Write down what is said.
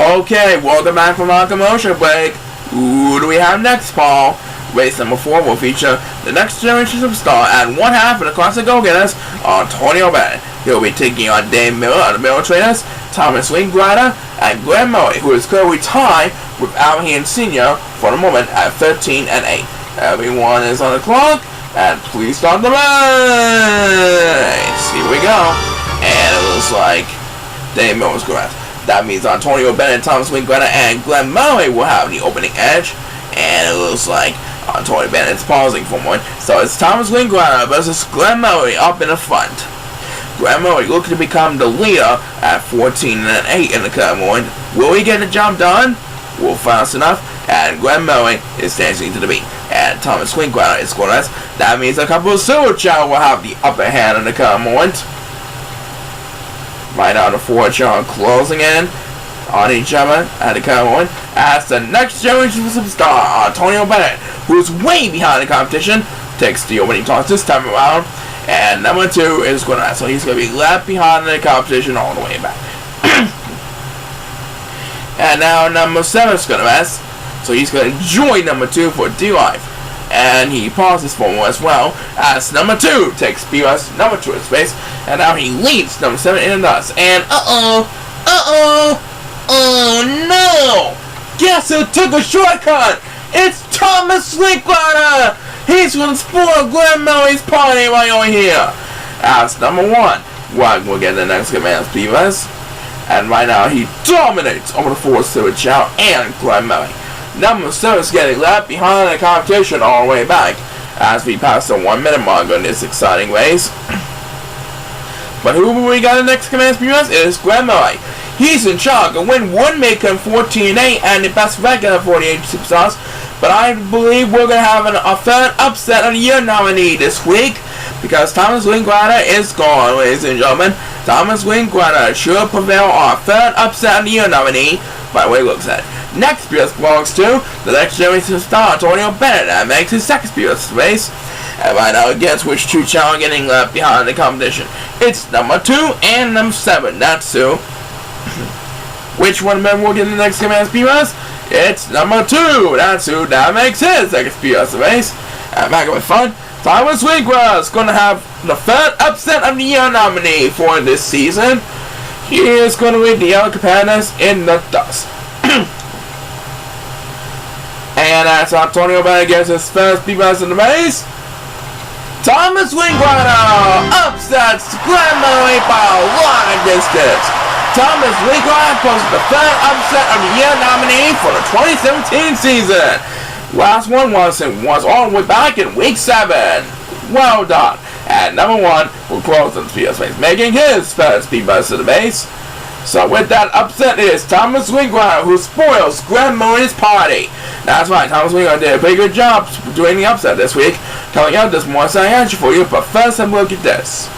Okay, welcome back from our commercial break. Who do we have next, Paul? Race number 4 will feature the next generation superstar and one half of the classic go-getters, Antonio Bennett. He'll be taking on Dave Miller of the Miller Trainers, Thomas Linklatter, and Glen Murray, who is currently tied with Alhan Sr. for the moment at 13 and 8. Everyone is on the clock, and please start the race. Here we go. And it looks like Dave Miller was correct. That means Antonio Bennett, Thomas Linklatter, and Glen Murray will have the opening edge. And it looks like Antonio Bennett's pausing for one. So it's Thomas Linklatter versus Glen Murray up in the front. Glen Murray looking to become the leader at 14 and 8 in the current moment. Will he get the job done? Well, fast enough. And Glen Murray is dancing to the beat. And Thomas Linklatter is scoreless. That means a couple of Silver Chao will have the upper hand in the current moment. Right now the 4 Chao closing in on each other at the current moment. As the next generation superstar, Antonio Bennett, who is way behind the competition, takes the opening toss this time around. And number 2 is going to, so he's going to be left behind in the competition all the way back. And now number 7 is going to rest, so he's going to join number 2 for D-Life. And he pauses for more as well, as number 2 takes BS number 2 in space, and now he leads number 7 in the dust. And oh no! Guess who took a shortcut? It's Thomas Linklatter! He's gonna spoil Glen Murray's party right over here. As number 1, will get the next command BS. And right now he dominates over the 4 Silver Chao and Glen Murray. Number 7 is getting left behind in the competition all the way back as we pass the 1 minute mark on this exciting race. But who we got in the next command BS is Glen Murray. He's in charge. A win would make him 14-8 and the best record of 48 superstars. But I believe we're going to have a third upset of the year nominee this week, because Thomas Linklatter is gone, ladies and gentlemen. Thomas Linklatter should prevail on third upset of the year nominee by the way it looks at it. Next BS belongs to the next generation star, Antonio Bennett, that makes his second BS race. And right now against which 2 Chao are getting left behind the competition. It's number 2 and number 7. That's who. Which one of them will get the next command BS? It's number 2. That's who. That makes his second BS race. And back with fun. Thomas Linklatter is going to have the third upset of the year nominee for this season. He is going to lead the Yellow Campanas in the dust. And as Antonio Bennett gets his first BS in the race, Thomas Linklatter upsets Glen Murray by a lot of distance. Thomas Linklatter posted the third upset of the year nominee for the 2017 season. Last one was all the way back in week 7. Well done. And number 1 will close the BS race, making his first BS of the base. So with that upset is Thomas Linklatter, who spoils Glen Murray's party. That's right, Thomas Linklatter did a pretty good job doing the upset this week. Coming out, there's more exciting action for you, but first have a look at this.